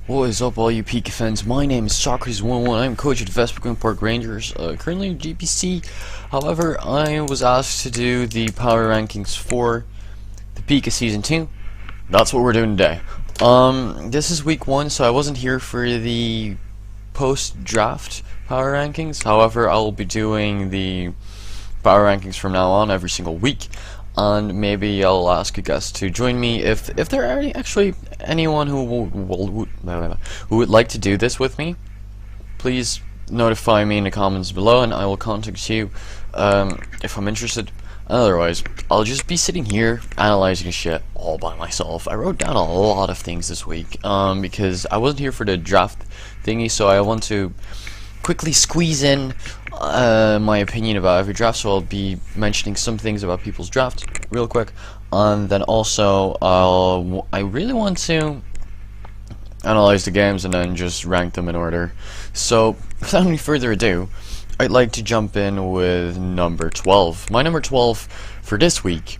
What is up, all you PICA fans? My name is Socrates11. I'm coach at the Vespa Park Rangers, currently in GPC. However, I was asked to do the power rankings for the PICA Season 2. That's what we're doing today. This is week 1, so I wasn't here for the post-draft power rankings. However, I'll be doing the power rankings from now on every single week. And maybe I'll ask you guys to join me if there are anyone who would like to do this with me. Please notify me in the comments below, and I will contact you if I'm interested. Otherwise, I'll just be sitting here analyzing shit all by myself. I wrote down a lot of things this week because I wasn't here for the draft thingy, so I want to quickly squeeze in my opinion about every draft, so I'll be mentioning some things about people's drafts real quick, and then also I really want to analyze the games and then just rank them in order. So without any further ado, I'd like to jump in with number 12. My number 12 for this week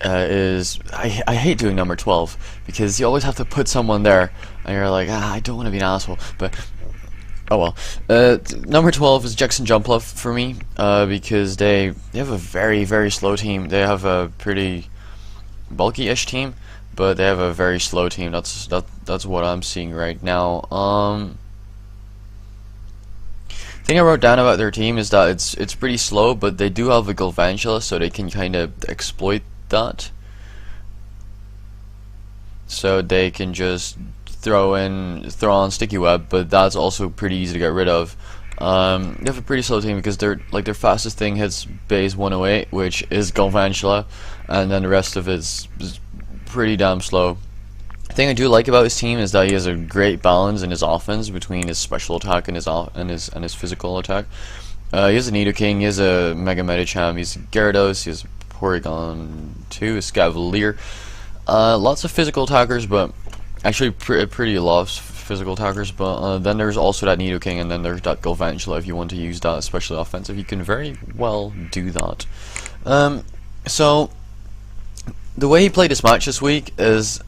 is I hate doing number 12 because you always have to put someone there and you're like, I don't want to be an asshole, but oh well. Number 12 is Gzus Jump Love for me, because they have a very slow team. They have a pretty bulky-ish team, but they have a very slow team. That's what I'm seeing right now. Thing I wrote down about their team is that it's pretty slow, but they do have a Gzus, so they can kind of exploit that. So they can just throw on sticky web, but that's also pretty easy to get rid of. They have a pretty slow team because their fastest thing hits base 108, which is Gzus, and then the rest of it's pretty damn slow. The thing I do like about his team is that he has a great balance in his offense between his special attack and his physical attack. He has a Nidoking, he has a Mega Medicham, he's a Gyarados, he has a Porygon 2, a Scavalier. Lots of physical attackers, but actually pretty lot of physical attackers, but then there's also that Nidoking, and then there's that Gzus if you want to use that, especially offensive. You can very well do that. So the way he played this match this week is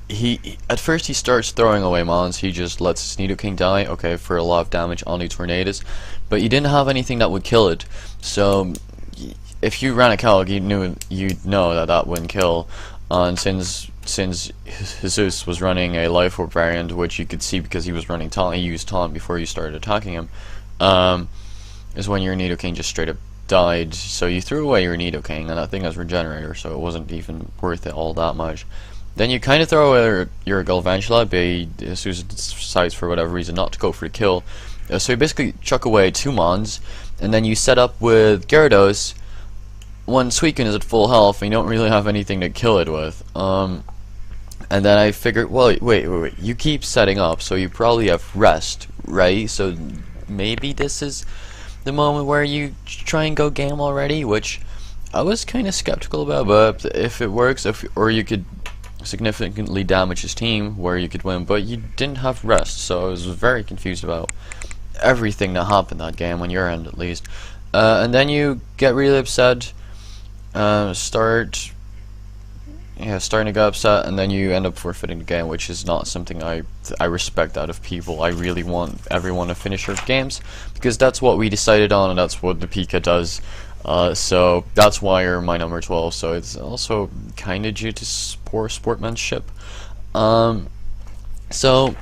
he at first he starts throwing away mons. He just lets his Nidoking die, okay, for a lot of damage on the Tornadus, but you didn't have anything that would kill it. So if you ran a calc, you'd know that wouldn't kill. And since Gzus was running a Life Orb variant, which you could see because he was running Taunt, he used Taunt before you started attacking him, is when your Nidoking just straight up died. So you threw away your Nidoking, and that thing has Regenerator, so it wasn't even worth it all that much. Then you kind of throw away your Gzus, but Gzus decides for whatever reason not to go for the kill. So you basically chuck away 2 mons, and then you set up with Gyarados when Suicune is at full health and you don't really have anything to kill it with. And then I figured, well, wait, you keep setting up, so you probably have rest, right? So maybe this is the moment where you try and go game already, which I was kind of skeptical about, but if it works, or you could significantly damage his team where you could win, but you didn't have rest, so I was very confused about everything that happened that game, on your end at least. And then you get really upset, starting to get upset, and then you end up forfeiting the game, which is not something I respect out of people. I really want everyone to finish their games because that's what we decided on, and that's what the PICA does. So that's why you're my number 12. So it's also kind of due to poor sportsmanship. So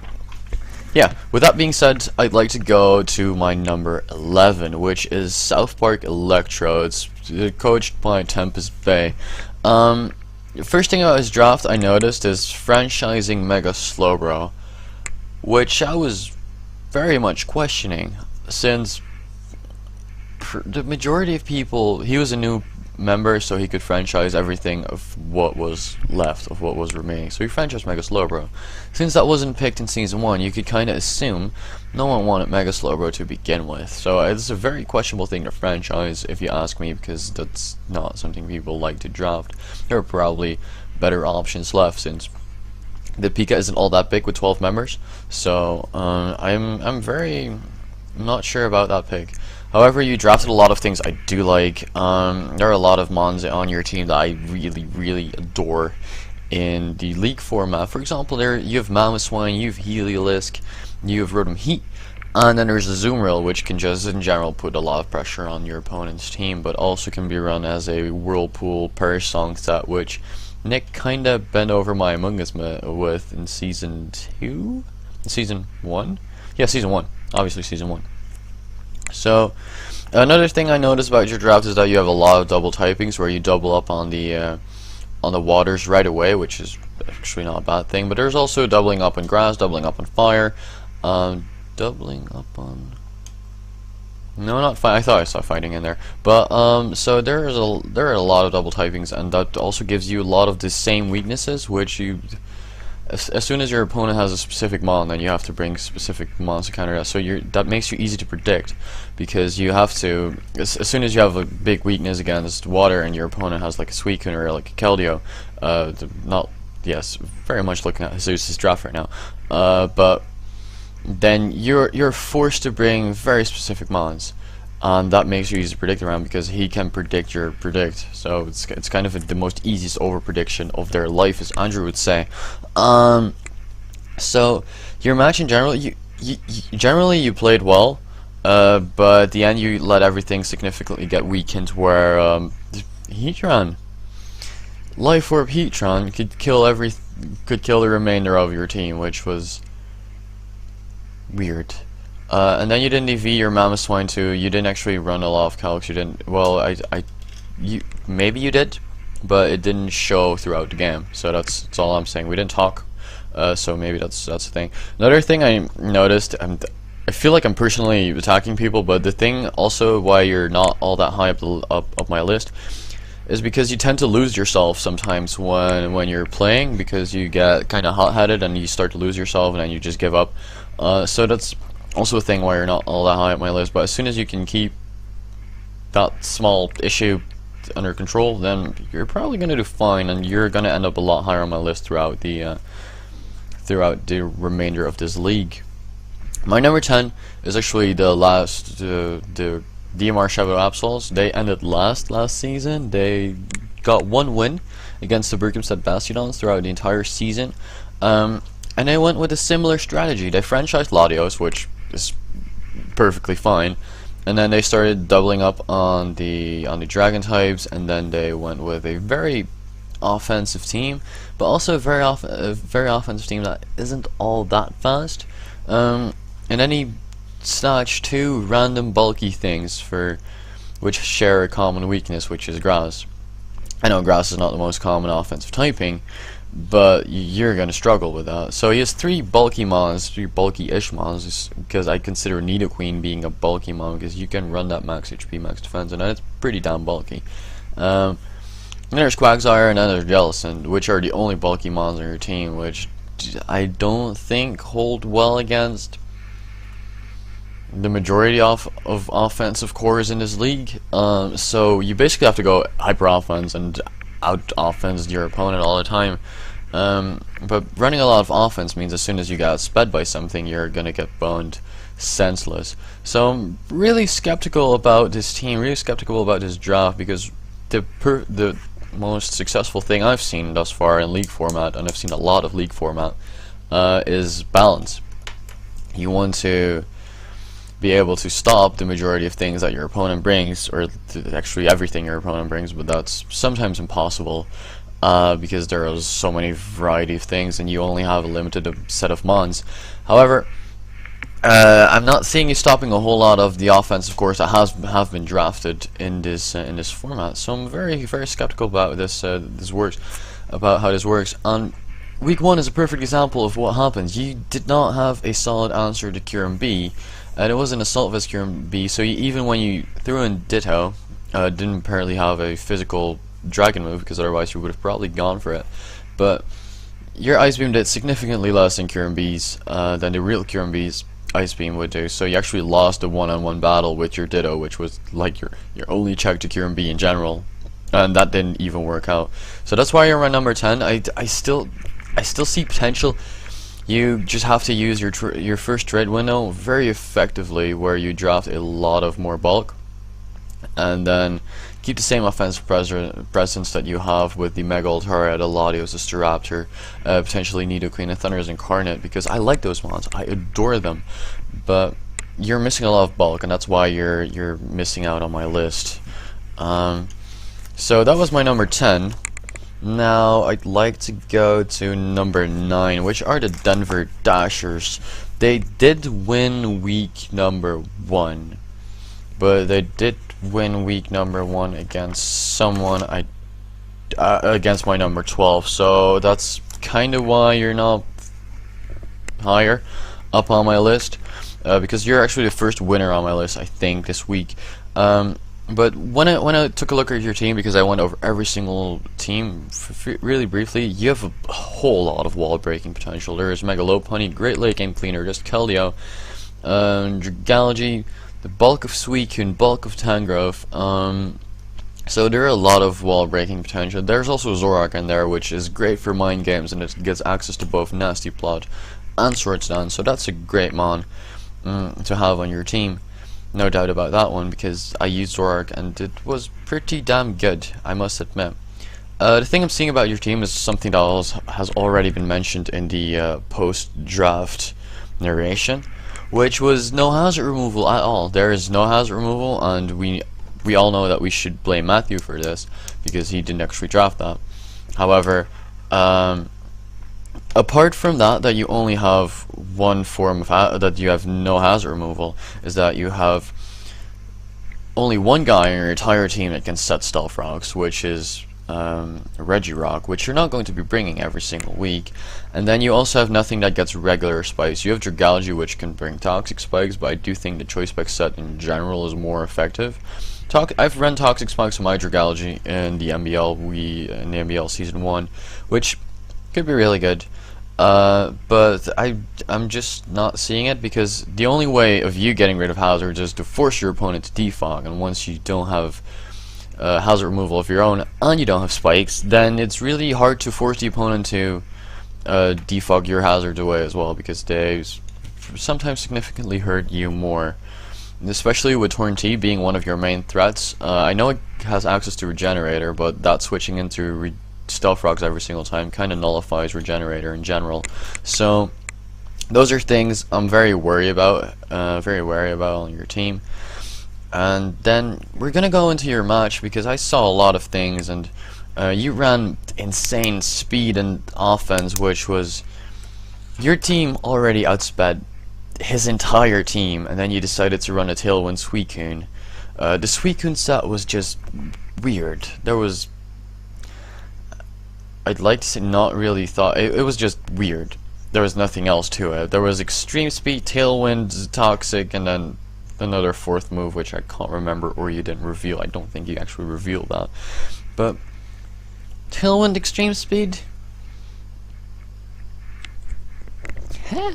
yeah, with that being said, I'd like to go to my number 11, which is South Park Electro. It's coached by Tempest Bay. The first thing about his draft I noticed is franchising Mega Slowbro, which I was very much questioning, since the majority of people, he was a new member, so he could franchise everything of what was left, of what was remaining. So he franchised Mega Slowbro. Since that wasn't picked in Season 1, you could kind of assume no one wanted Mega Slowbro to begin with. So it's a very questionable thing to franchise, if you ask me, because that's not something people like to draft. There are probably better options left, since the PICA isn't all that big with 12 members. So I'm very not sure about that pick. However, you drafted a lot of things I do like. There are a lot of mons on your team that I really adore, in the League format. For example, there you have Mammoth Swine, you have Heliolisk, you have Rotom Heat, and then there's a Zoomrill, which can just in general put a lot of pressure on your opponent's team, but also can be run as a Whirlpool Perish Song set, which Nick kinda bent over my Among Us with in Season 2? Season 1? Yeah, Season 1. Obviously Season 1. So, another thing I noticed about your draft is that you have a lot of double typings where you double up on the waters right away, which is actually not a bad thing. But there's also doubling up on grass, doubling up on fire, doubling up on... No, not fire. I thought I saw fighting in there. But so there are a lot of double typings, and that also gives you a lot of the same weaknesses, which you... As soon as your opponent has a specific mon, then you have to bring specific mons to counter that. So that makes you easy to predict, because you have to, as soon as you have a big weakness against water and your opponent has like a Suicune or like a Keldeo, very much looking at Gzus' draft right now, but then you're forced to bring very specific mons. And that makes you easy to predict around, because he can predict your predict. So it's kind of the most easiest over prediction of their life, as Andrew would say. So your match in general, you generally you played well, but at the end you let everything significantly get weakened. Where Heatran, Life Orb Heatran could kill the remainder of your team, which was weird. And then you didn't EV your Mammoth Swine too. You didn't actually run a lot of calcs. You didn't. Well, maybe you did, but it didn't show throughout the game. So that's all I'm saying. We didn't talk, so maybe that's the thing. Another thing I noticed, I feel like I'm personally attacking people, but the thing also why you're not all that high up my list is because you tend to lose yourself sometimes when you're playing, because you get kind of hot-headed and you start to lose yourself and then you just give up. So that's also a thing why you're not all that high up my list. But as soon as you can keep that small issue under control, then you're probably going to do fine, and you're going to end up a lot higher on my list throughout the remainder of this league. My number 10 is actually the last, the DMR Shadow Absols. They ended last season. They got one win against the Birkenstead Bastiodons throughout the entire season. And they went with a similar strategy. They franchised Latios, which is perfectly fine, and then they started doubling up on the dragon types, and then they went with a very offensive team, but also a very offensive team that isn't all that fast. And then he snatched two random bulky things which share a common weakness, which is grass. I know grass is not the most common offensive typing, but you're gonna struggle with that. So he has three bulky mons, three bulky-ish mons, because I consider Nidoqueen being a bulky mon, because you can run that max HP, max defense, and it's pretty damn bulky. And there's Quagsire, and then there's Jellicent, which are the only bulky mons on your team, which I don't think hold well against the majority of offensive cores in this league. So you basically have to go hyper offense and out offense your opponent all the time. But running a lot of offense means as soon as you get sped by something, you're gonna get boned senseless. So I'm really skeptical about this team, really skeptical about this draft, because the most successful thing I've seen thus far in league format, and I've seen a lot of league format, is balance. You want to be able to stop the majority of things that your opponent brings, or actually everything your opponent brings, but that's sometimes impossible, because there are so many variety of things and you only have a limited set of mons. However, I'm not seeing you stopping a whole lot of the offense, of course, that have been drafted in this format. So I'm very skeptical about about how this works. And week 1 is a perfect example of what happens. You did not have a solid answer to Kyurem B, and it wasn't Assault Vest Kyurem B, so even when you threw in Ditto, didn't apparently have a physical dragon move, because otherwise you would have probably gone for it. But your Ice Beam did significantly less than Kyurem B's, than the real Kyurem B's Ice Beam would do, so you actually lost a one-on-one battle with your Ditto, which was like your only check to Kyurem B in general, and that didn't even work out. So that's why you're my number 10. I still see potential. You just have to use your first trade window very effectively, where you draft a lot of more bulk, and then keep the same offensive presence that you have with the Mega Altaria, the Latios, the Staraptor, potentially Nidoqueen and Thundurus Incarnate, because I like those mons, I adore them, but you're missing a lot of bulk, and that's why you're missing out on my list. So that was my number 10. Now I'd like to go to number 9, which are the Denver Dashers. They did win week number 1, but they did win week number 1 against someone against my number 12. So that's kind of why you're not higher up on my list, because you're actually the first winner on my list, I think, this week. But when I took a look at your team, because I went over every single team really briefly, you have a whole lot of wall breaking potential. There is Mega Lopunny, Great Lake Game Cleaner, just Keldeo, Dragology, the bulk of Suicune, bulk of Tangrowth. So there are a lot of wall breaking potential. There's also Zoroark in there, which is great for mind games, and it gets access to both Nasty Plot and Swords Dance. So that's a great mon to have on your team. No doubt about that one, because I used Zoroark and it was pretty damn good, I must admit. The thing I'm seeing about your team is something that has already been mentioned in the post-draft narration, which was no hazard removal at all. There is no hazard removal, and we all know that we should blame Matthew for this, because he didn't actually draft that. However, apart from that you only have one form of that you have no hazard removal, is that you have only one guy in your entire team that can set Stealth Rocks, which is Regirock, which you're not going to be bringing every single week. And then you also have nothing that gets regular spikes. You have Dragology, which can bring Toxic Spikes, but I do think the Choice Spike set in general is more effective. I've run Toxic Spikes on my Dragology in the MBL Season 1, which could be really good. But I'm just not seeing it, because the only way of you getting rid of hazards is to force your opponent to defog, and once you don't have hazard removal of your own and you don't have spikes, then it's really hard to force the opponent to defog your hazards away as well, because they sometimes significantly hurt you more, especially with Torn T being one of your main threats. I know it has access to Regenerator, but that switching into Stealth Rocks every single time kind of nullifies Regenerator in general. So those are things I'm very wary about on your team. And then we're gonna go into your match, because I saw a lot of things, and you ran insane speed and offense, which was your team already outsped his entire team, and then you decided to run a Tailwind Suicune. The Suicune set was just weird. There was, I'd like to say, not really thought. It was just weird. There was nothing else to it. There was Extreme Speed, Tailwind, Toxic, and then another fourth move, which I can't remember, or you didn't reveal. I don't think you actually revealed that. But Tailwind, Extreme Speed? Huh?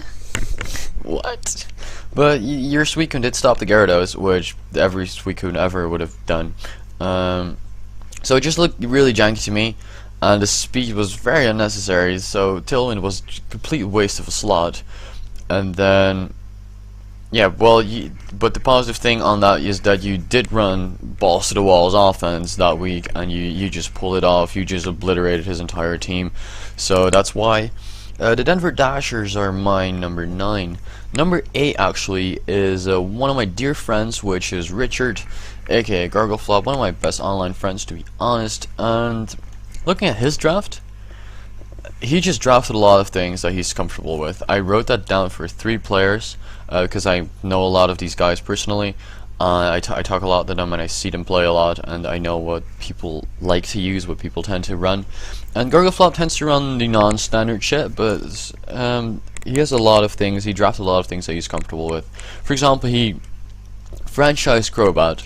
What? But your Suicune did stop the Gyarados, which every Suicune ever would have done. So it just looked really janky to me. And the speed was very unnecessary, so Tailwind was a complete waste of a slot. And then, yeah, well, but the positive thing on that is that you did run balls to the walls offense that week, and you just pulled it off. You just obliterated his entire team. So that's why the Denver Dashers are my number 9. Number 8 actually is one of my dear friends, which is Richard, aka Gargleflop, one of my best online friends, to be honest. And looking at his draft, he just drafted a lot of things that he's comfortable with. I wrote that down for 3 players, because I know a lot of these guys personally. I talk a lot to them, and I see them play a lot, and I know what people like to use, what people tend to run. And Gargleflop tends to run the non-standard shit, but he has a lot of things, he drafted a lot of things that he's comfortable with. For example, he franchised Crobat,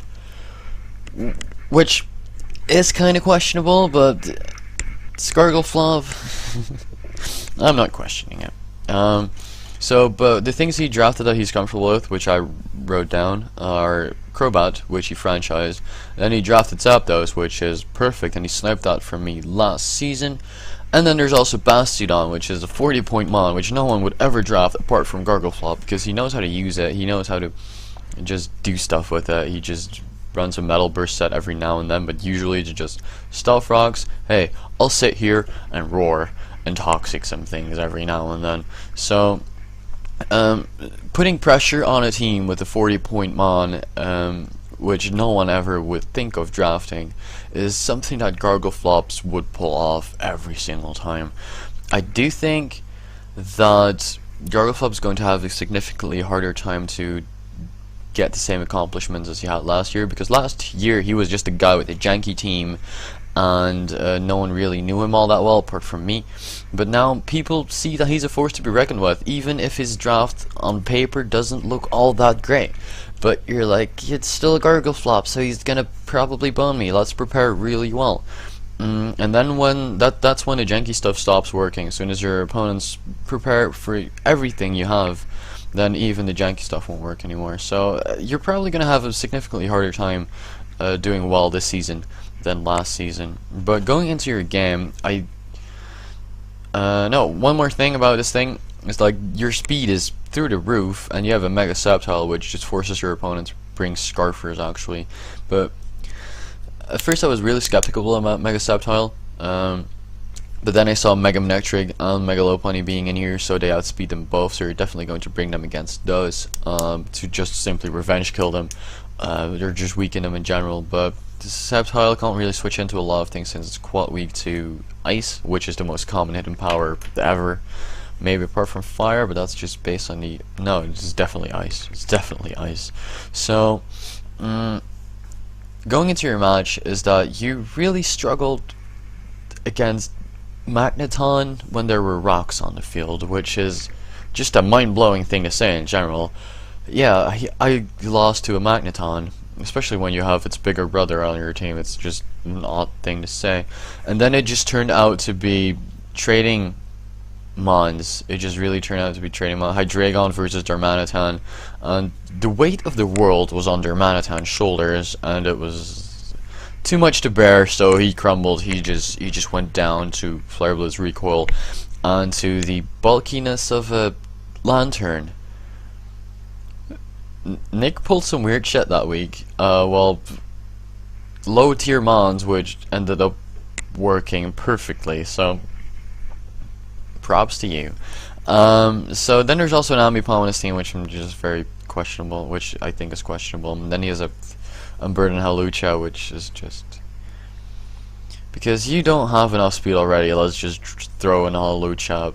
which is kind of questionable, but Gargleflop, I'm not questioning it. But the things he drafted that he's comfortable with, which I wrote down, are Crobat, which he franchised. Then he drafted Zapdos, which is perfect, and he sniped that from me last season. And then there's also Bastiodon, which is a 40-point mon, which no one would ever draft apart from Gargleflop, because he knows how to use it, he knows how to just do stuff with it, he just runs a metal burst set every now and then, but usually it's just stealth rocks. Hey, I'll sit here and roar and toxic some things every now and then. So putting pressure on a team with a 40-point mon, which no one ever would think of drafting, is something that Gargleflops would pull off every single time. I do think that Gargleflops is going to have a significantly harder time to get the same accomplishments as he had last year, because last year he was just a guy with a janky team and no one really knew him all that well apart from me. But now people see that he's a force to be reckoned with, even if his draft on paper doesn't look all that great. But you're like, it's still a Gargleflop, so he's gonna probably bone me. Let's prepare really well. And then when that's when the janky stuff stops working. As soon as your opponents prepare for everything you have, then even the janky stuff won't work anymore. So you're probably gonna have a significantly harder time doing well this season than last season. But going into your game, no, one more thing about this thing is, like, your speed is through the roof, and you have a Mega Septile, which just forces your opponent to bring Scarfers, actually. But at first I was really skeptical about Mega Septile, but then I saw Mega Manectric and Mega Lopunny being in here, so they outspeed them both, so you're definitely going to bring them against those, to just simply revenge kill them, or just weaken them in general. But the Septile can't really switch into a lot of things since it's quite weak to Ice, which is the most common hidden power ever. Maybe apart from Fire, but that's just based on the... No, it's definitely Ice. It's definitely Ice. So, going into your match is that you really struggled against Magneton when there were rocks on the field, which is just a mind-blowing thing to say in general. Yeah, I lost to a Magneton, especially when you have its bigger brother on your team. It's just an odd thing to say. And then it just turned out to be trading Mons. It just really turned out to be trading Mons. Hydreigon versus Darmanitan, and the weight of the world was on Darmanitan's shoulders, and it was too much to bear, so he crumbled. He just went down to Flare Blow's recoil and to the bulkiness of a lantern. Nick pulled some weird shit that week. Well, low tier Mons, which ended up working perfectly, so props to you. So then there's also an Ambipom on his team, which is just very questionable, which I think is questionable. And then he has a Unburden Hawlucha, which is just... Because you don't have enough speed already, let's just throw an Hawlucha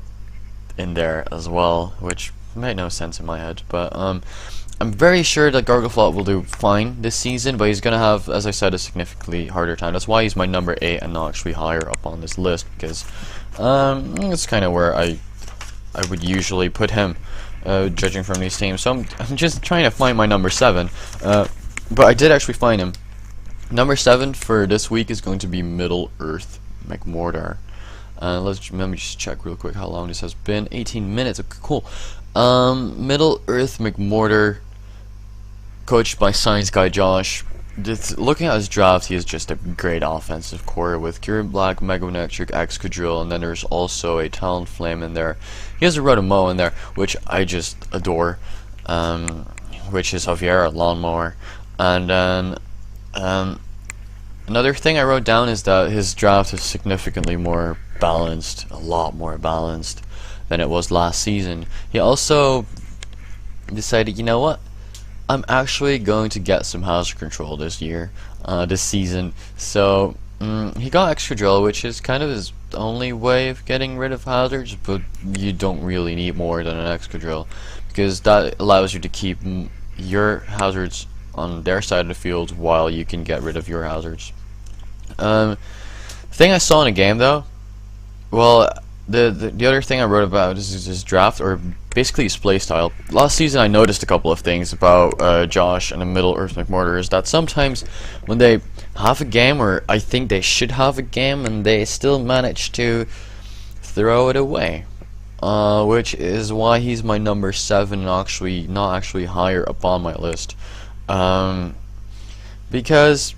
in there as well, which made no sense in my head. But I'm very sure that Gargleflop will do fine this season, but he's gonna have, as I said, a significantly harder time. That's why he's my number 8 and not actually higher up on this list, because it's kind of where I would usually put him, judging from these teams. So I'm just trying to find my number 7, but I did actually find him. Number 7 for this week is going to be Middle Earth McMortar. Let me just check real quick how long this has been. 18 minutes. Okay, cool. Middle Earth McMortar, coached by Science Guy Josh. Looking at his draft, he is just a great offensive core with Kyurem Black, Mega Manectric, Excadrill, and then there's also a Talonflame in there. He has a Rotomoa in there, which I just adore, which is Javier Lawnmower. And then another thing I wrote down is that his draft is significantly more balanced, a lot more balanced than it was last season. He also decided, you know what? I'm actually going to get some hazard control this year, this season. So he got Excadrill, which is kind of his only way of getting rid of hazards, but you don't really need more than an Excadrill, because that allows you to keep your hazards on their side of the field while you can get rid of your hazards. Thing I saw in a game though, well, the other thing I wrote about is his draft, or basically his playstyle. Last season I noticed a couple of things about Josh and the Middle Earth McMortar, is that sometimes when they have a game, or I think they should have a game, and they still manage to throw it away. Which is why he's my number 7 and actually not actually higher up on my list. Because,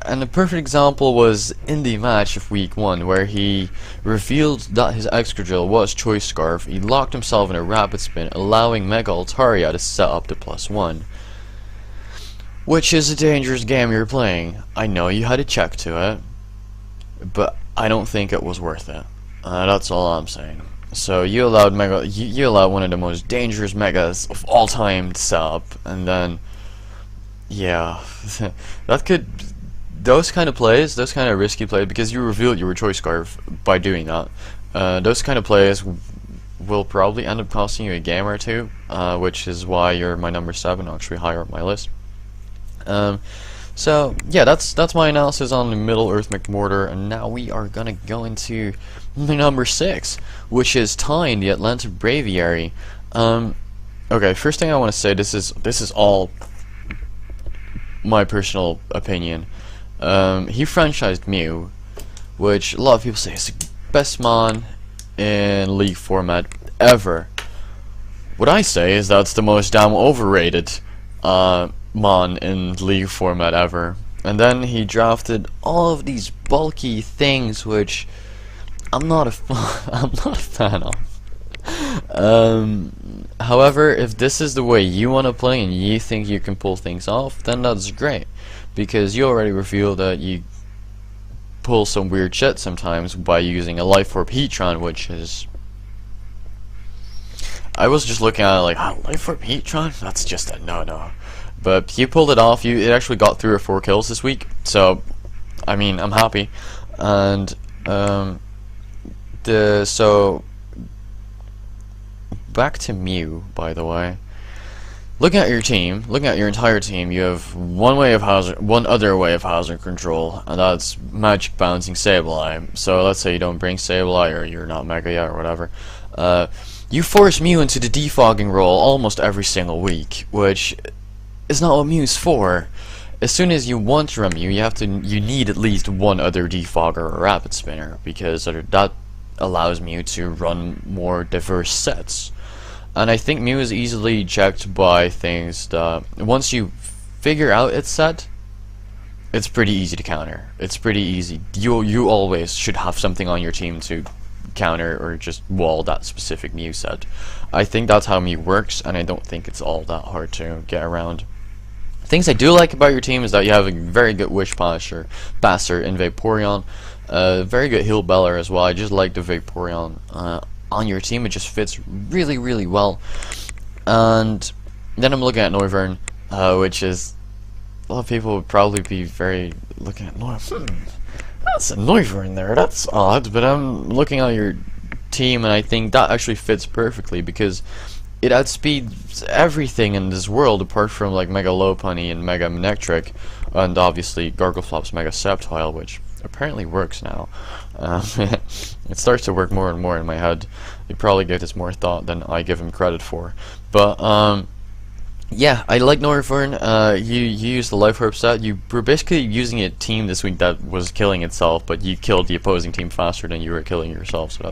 and a perfect example was in the match of week 1, where he revealed that his Excadrill was Choice Scarf. He locked himself in a rapid spin, allowing Mega Altaria to set up the +1. which is a dangerous game you're playing. I know you had to check to it, but I don't think it was worth it. That's all I'm saying. So you allowed you allowed one of the most dangerous megas of all time to set up, and then yeah, those kind of plays, those kind of risky plays, because you revealed you were choice scarf by doing that. Those kind of plays will probably end up costing you a game or two, which is why you're my number 7, actually higher up my list. So yeah, that's my analysis on the Middle Earth McMortar, and now we are gonna go into the number 6, which is tying the Atlanta Braviary. Okay, first thing I want to say, this is all my personal opinion. He franchised Mew, which a lot of people say is the best mon in League format ever. What I say is that's the most damn overrated mon in League format ever. And then he drafted all of these bulky things, which I'm not a fan of. However, if this is the way you want to play and you think you can pull things off, then that's great, because you already revealed that you pull some weird shit sometimes by using a Life Orb Heatron, which is... I was just looking at it like, Life Orb Heatron? That's just a no-no. But you pulled it off. It actually got 3 or 4 kills this week, so I mean, I'm happy. And so back to Mew, by the way. Looking at your team, looking at your entire team, you have one other way of hazard control, and that's magic bouncing Sableye. So let's say you don't bring Sableye, or you're not Mega yet, or whatever. You force Mew into the defogging role almost every single week, which is not what Mew's for. As soon as you want to run Mew, you need at least one other defogger or rapid spinner, because that allows Mew to run more diverse sets. And I think Mew is easily checked by things that once you figure out its set, it's pretty easy to counter. It's pretty easy. You always should have something on your team to counter or just wall that specific Mew set. I think that's how Mew works, and I don't think it's all that hard to get around. Things I do like about your team is that you have a very good Wish Passer in Vaporeon, very good Heal Beller as well. I just like the Vaporeon on your team. It just fits really, really well. And then I'm looking at Noivern, which is, a lot of people would probably be very looking at Noivern. That's a Noivern there, that's odd. But I'm looking at your team, and I think that actually fits perfectly, because it outspeeds everything in this world apart from like Mega Lopunny and Mega Manectric, and obviously Gargleflop's Mega Sceptile, which apparently works now. It starts to work more and more in my head. You probably give this more thought than I give him credit for. But yeah, I like Noivern. You used the Life Orb set. You were basically using a team this week that was killing itself, but you killed the opposing team faster than you were killing yourself, so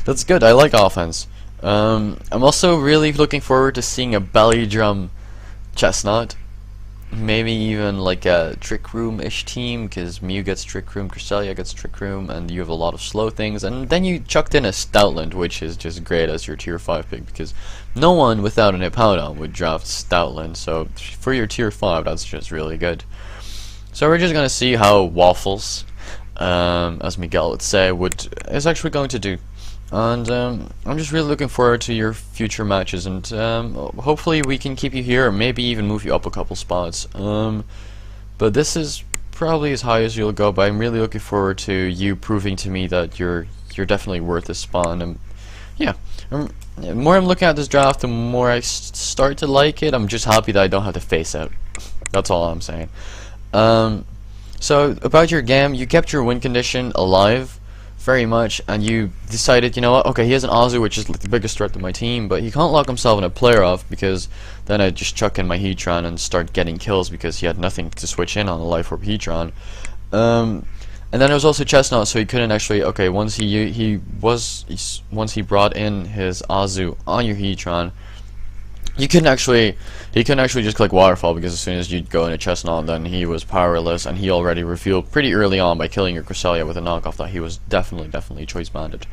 that's good. I like offense. I'm also really looking forward to seeing a Belly Drum Chestnut. Maybe even like a Trick Room-ish team, because Mew gets Trick Room, Cresselia gets Trick Room, and you have a lot of slow things. And then you chucked in a Stoutland, which is just great as your tier 5 pick, because no one without an Hippowdon would draft Stoutland, so for your tier 5, that's just really good. So we're just gonna see how Waffles, as Miguel would say, is actually going to do. And I'm just really looking forward to your future matches, and hopefully we can keep you here, or maybe even move you up a couple spots. But this is probably as high as you'll go, but I'm really looking forward to you proving to me that you're definitely worth this spawn. And yeah, the more I'm looking at this draft, the more I start to like it. I'm just happy that I don't have to face it. That's all I'm saying. So about your game, you kept your win condition alive very much, and you decided, you know what, okay, he has an Azu, which is like the biggest threat to my team, but he can't lock himself in a player off, because then I'd just chuck in my Heatron and start getting kills, because he had nothing to switch in on the Life Orb Heatron. And then there was also Chestnut, so he couldn't actually, okay, once he brought in his Azu on your Heatron, he couldn't actually just click Waterfall, because as soon as you'd go into Chestnut, then he was powerless, and he already revealed pretty early on by killing your Cresselia with a knockoff that he was definitely choice banded.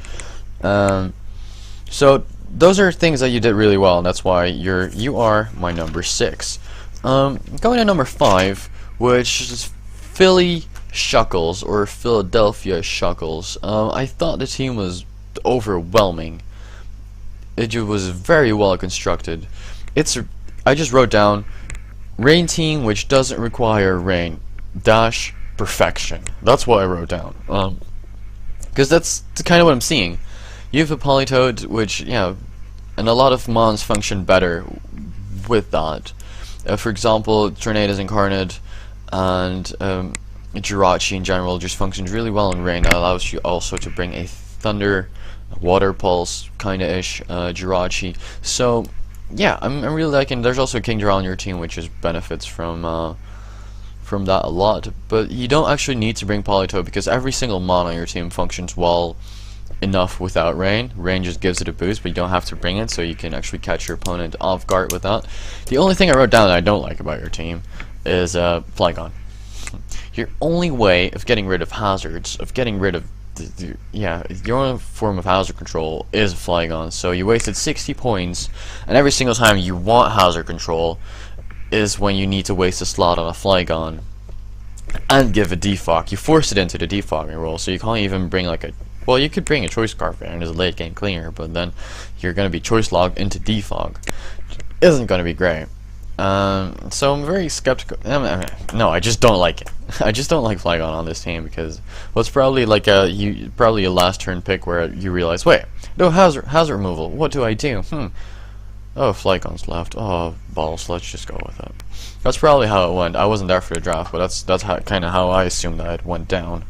So those are things that you did really well, and that's why you are my number 6. Going to number 5, which is Philly Shuckles, or Philadelphia Shuckles. I thought the team was overwhelming. It was very well constructed. I just wrote down rain team which doesn't require rain dash perfection. That's what I wrote down. Because that's kind of what I'm seeing. You have a Politoed, which, yeah, and a lot of mons function better with that. For example, Tornadus Incarnate and Jirachi in general just functions really well in rain. That allows you also to bring a Thunder, Water Pulse kind of ish Jirachi. So yeah, I'm really liking. There's also King Jira on your team, which is benefits from that a lot. But you don't actually need to bring Politoed because every single mon on your team functions well enough without rain. Rain just gives it a boost, but you don't have to bring it, so you can actually catch your opponent off guard with that. The only thing I wrote down that I don't like about your team is Flygon. Your only way of getting rid of hazards, of getting rid of your only form of hazard control is Flygon. So you wasted 60 points, and every single time you want hazard control is when you need to waste a slot on a Flygon and give a defog. You force it into the defogging role, so you can't even bring like a. Well, you could bring a choice card and as a late game cleaner, but then you're going to be choice logged into defog. Isn't going to be great. So I'm very skeptical. No, I just don't like it. I just don't like Flygon on this team because it's probably like probably a last turn pick where you realize, wait, no hazard removal. What do I do? Oh, Flygon's left. Oh, balls. Let's just go with it. That's probably how it went. I wasn't there for the draft, but that's kind of how I assumed that it went down.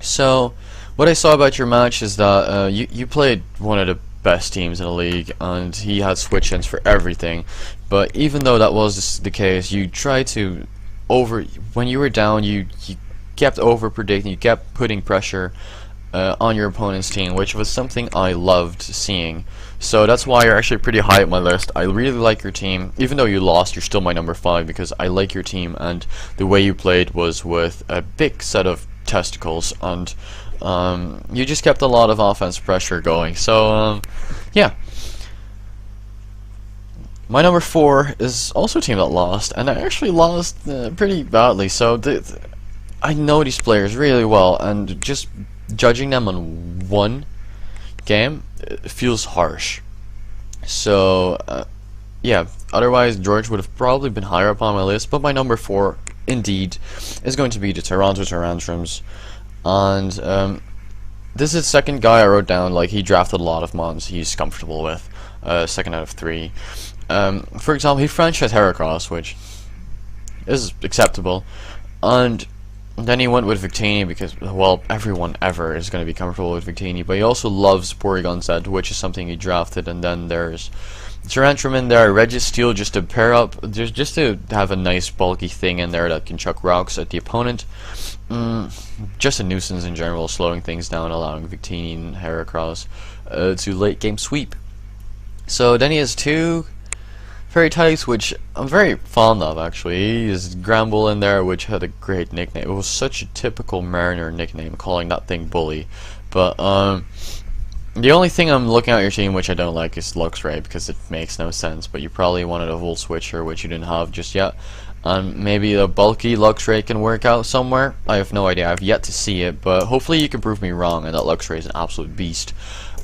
So what I saw about your match is that you played one of the best teams in the league, and he had switch-ins for everything. But even though that was the case, you tried to when you were down, you kept over-predicting, you kept putting pressure on your opponent's team, which was something I loved seeing. So that's why you're actually pretty high up my list. I really like your team. Even though you lost, you're still my number 5 because I like your team, and the way you played was with a big set of testicles, and you just kept a lot of offense pressure going. So yeah, my number 4 is also a team that lost, and I actually lost pretty badly. So I know these players really well, and just judging them on one game feels harsh. So yeah, otherwise George would have probably been higher up on my list, but my number 4 indeed is going to be the Toronto Tarantrums. And this is the second guy I wrote down, like he drafted a lot of mons he's comfortable with, 2nd out of 3. For example, he franchised Heracross, which is acceptable, and then he went with Victini because, well, everyone ever is going to be comfortable with Victini, but he also loves Porygon set, which is something he drafted. And then there's Tyrantrum in there, Registeel just to pair up, just to have a nice bulky thing in there that can chuck rocks at the opponent. Just a nuisance in general, slowing things down, allowing Victini and Heracross to late game sweep. So then he has 2 fairy types, which I'm very fond of actually. He has Gramble in there, which had a great nickname. It was such a typical Mariner nickname, calling that thing Bully. But the only thing I'm looking at your team which I don't like is Luxray, because it makes no sense. But you probably wanted a Volt Switcher, which you didn't have just yet. Maybe a bulky Luxray can work out somewhere. I have no idea. I've yet to see it, but hopefully you can prove me wrong and that Luxray is an absolute beast.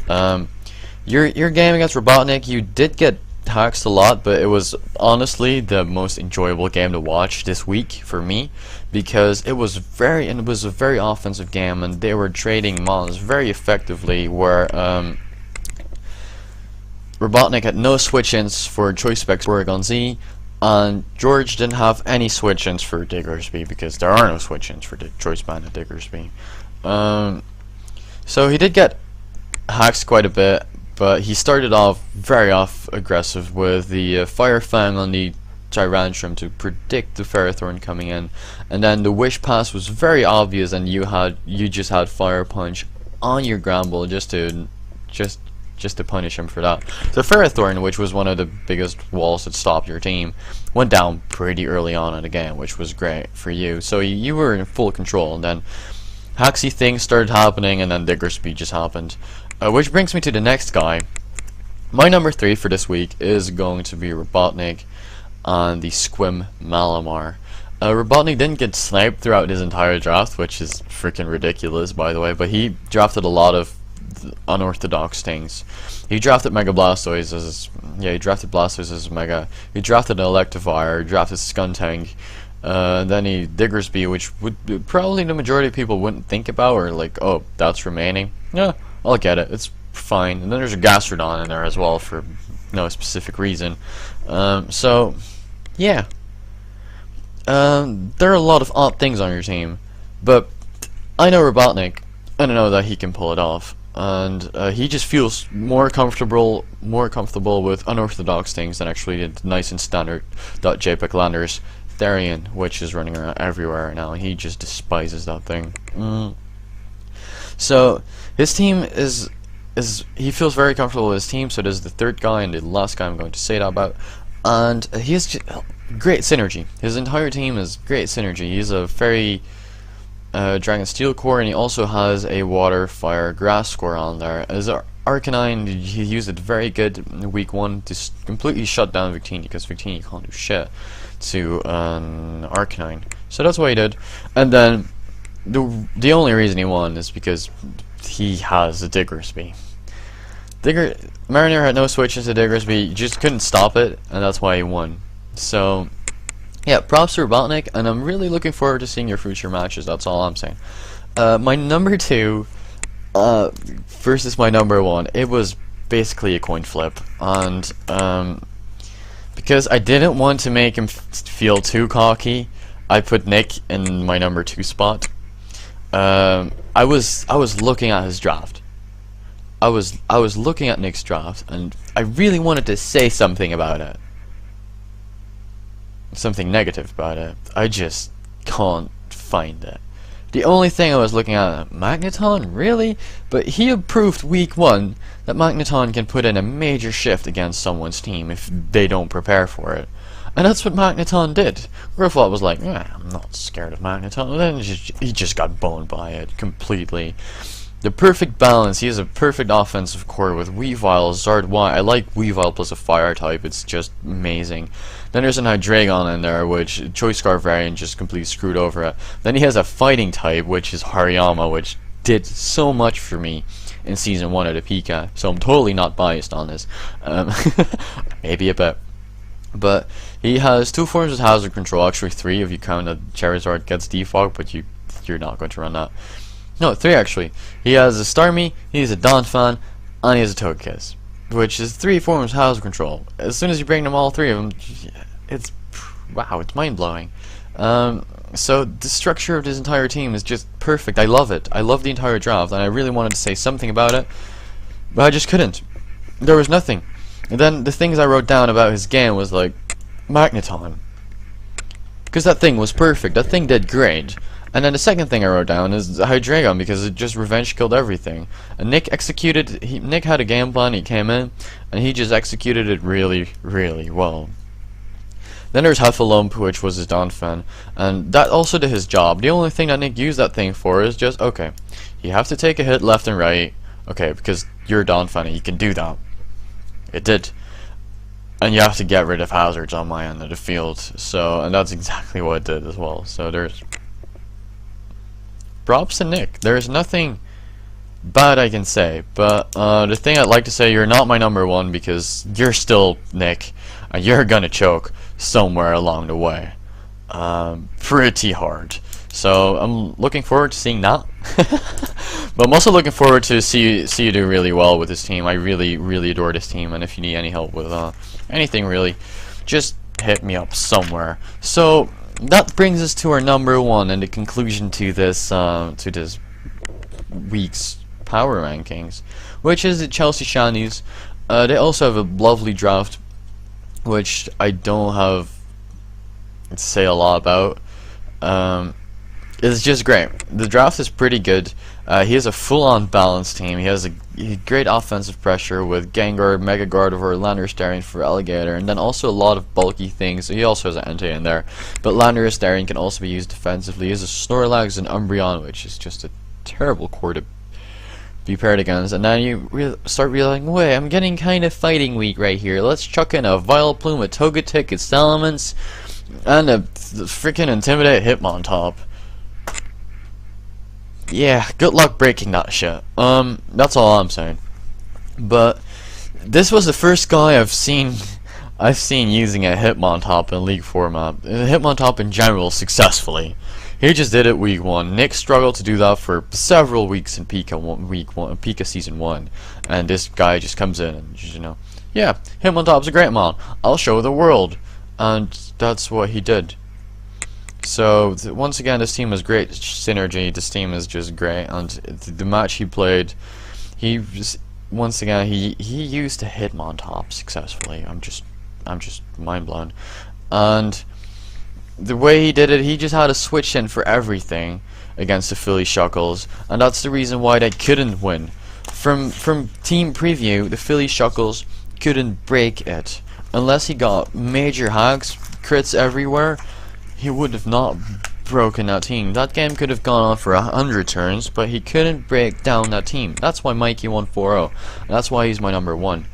Your game against Robotnik, you did get hacked a lot, but it was honestly the most enjoyable game to watch this week for me, because it was a very offensive game, and they were trading mons very effectively, where Robotnik had no switch-ins for Choice Specs Porygon Z, and George didn't have any switch-ins for Diggersby, because there are no switch-ins for Choice Band and Diggersby. So he did get hacked quite a bit, but he started off very aggressive with the Fire Fang on the Tyrantrum to predict the Ferrothorn coming in, and then the Wish Pass was very obvious, and you just had Fire Punch on your Gramble just to punish him for that. The Ferrothorn, which was one of the biggest walls that stopped your team, went down pretty early on in the game, which was great for you. So you were in full control, and then hacksy things started happening, and then Diggersby just happened. Which brings me to the next guy. My number 3 for this week is going to be Robotnik, and the Squim Malamar. Robotnik didn't get sniped throughout his entire draft, which is freaking ridiculous, by the way, but he drafted a lot of unorthodox things. He drafted Mega Blastoise as he drafted Blastoise as Mega. He drafted an Electivire, drafted Skuntank, then he Diggersby, which would probably the majority of people wouldn't think about, or like, oh, that's remaining. Yeah, I'll get it. It's fine. And then there's a Gastrodon in there as well for no specific reason. So yeah, there are a lot of odd things on your team, but I know Robotnik, and I know that he can pull it off. And he just feels more comfortable with unorthodox things than actually the nice and standard .jpeg Landers Therian, which is running around everywhere right now, and he just despises that thing. So his team he feels very comfortable with his team. So there's the third guy and the last guy I'm going to say that about, and he has great synergy. His entire team is great synergy. He's a very Dragon Steel core, and he also has a Water, Fire, Grass core on there. As Arcanine, he used it very good in week 1 to completely shut down Victini, because Victini can't do shit to Arcanine. So that's what he did. And then the only reason he won is because he has a Diggersby. Mariner had no switch into Diggersby, just couldn't stop it, and that's why he won. So yeah, props to Robotnik, and I'm really looking forward to seeing your future matches. That's all I'm saying. My number 2 versus my number 1, it was basically a coin flip, and because I didn't want to make him feel too cocky, I put Nick in my number 2 spot. I was looking at his draft. I was looking at Nick's draft, and I really wanted to say something about it. Something negative about it. I just can't find it. The only thing I was looking at, Magneton, really? But he approved week 1 that Magneton can put in a major shift against someone's team if they don't prepare for it. And that's what Magneton did. Griffbot was like, I'm not scared of Magneton. And then he just got boned by it completely. The perfect balance. He has a perfect offensive core with Weavile, Zardwine. I like Weavile plus a fire type. It's just amazing. Then there's an Hydreigon in there, which Choice Scarf variant just completely screwed over it. Then he has a fighting type, which is Hariyama, which did so much for me in Season 1 of the PICA. So I'm totally not biased on this. Maybe a bit. But he has 2 forms of hazard control, actually 3 if you count that Charizard gets defog, but you're not going to run that. No, 3 actually. He has a Starmie, he has a Donphan, and he has a Togekiss, which is 3 forms of hazard control. As soon as you bring them all 3 of them, it's wow, it's mind-blowing. So the structure of this entire team is just perfect. I love it. I love the entire draft, and I really wanted to say something about it, but I just couldn't. There was nothing. And then the things I wrote down about his game was like Magneton, because that thing was perfect. That thing did great. And then the second thing I wrote down is Hydreigon, because it just revenge killed everything. And Nick Nick had a game plan. He came in and he just executed it really, really well. Then there's Heffalump, which was his Donphan, and that also did his job. The only thing that Nick used that thing for is just, okay, you have to take a hit left and right, okay, because you're Donphan and you can do that. It did. And you have to get rid of hazards on my end of the field. So, and that's exactly what it did as well. So there's props to Nick. There's nothing bad I can say, but the thing I'd like to say, you're not my number 1 because you're still Nick, and you're gonna choke somewhere along the way, pretty hard. So I'm looking forward to seeing that. But I'm also looking forward to see you do really well with this team. I really, really adore this team, and if you need any help with anything really, just hit me up somewhere. So that brings us to our number 1 and the conclusion to this week's power rankings, which is the Chelsea Shanies. They also have a lovely draft, which I don't have to say a lot about. It's just great. The draft is pretty good. He has a full-on balanced team. He has a great offensive pressure with Gengar, Mega Gardevoir, Landorus Darien for Alligator, and then also a lot of bulky things. So he also has an Entei in there. But Landorus Darien can also be used defensively. He has a Snorlax and Umbreon, which is just a terrible core to be paired against, and then you start realizing, wait, I'm getting kind of fighting weak right here. Let's chuck in a Vileplume, a Togetic, a Salamence, and a freaking Intimidate Hitmontop. Yeah, good luck breaking that shit. That's all I'm saying. But this was the first guy I've seen using a Hitmontop in League format, Hitmontop in general, successfully. He just did it week 1. Nick struggled to do that for several weeks in PICA season 1, and this guy just comes in and just, you know, yeah, Hitmontop's a great mon. I'll show the world, and that's what he did. So once again, this team is great synergy. This team is just great, and the match he played, once again he used a Hitmontop successfully. I'm just mind blown, and the way he did it, he just had a switch in for everything against the Philly Shuckles, and that's the reason why they couldn't win. From team preview, the Philly Shuckles couldn't break it unless he got major hacks, crits everywhere. He would have not broken that team. That game could have gone on for 100 turns, but he couldn't break down that team. That's why Mikey won 4-0. That's why he's my number 1.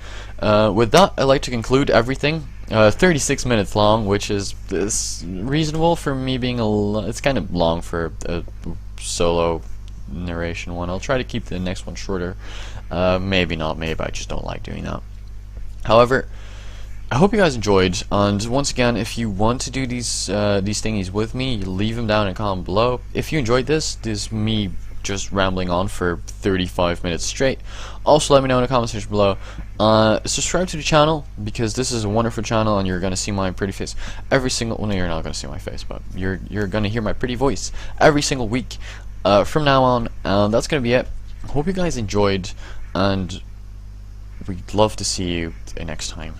With that, I'd like to conclude everything. 36 minutes long, which is reasonable for me being it's kind of long for a solo narration one. I'll try to keep the next one shorter. Maybe not, maybe I just don't like doing that. However, I hope you guys enjoyed, and once again, if you want to do these thingies with me, leave them down in a comment below. If you enjoyed this me just rambling on for 35 minutes straight, also let me know in the comment section below. Subscribe to the channel, because this is a wonderful channel, and you're gonna see my pretty face every single. Well, no, you're not gonna see my face, but you're gonna hear my pretty voice every single week from now on. And that's gonna be it. Hope you guys enjoyed, and we'd love to see you next time.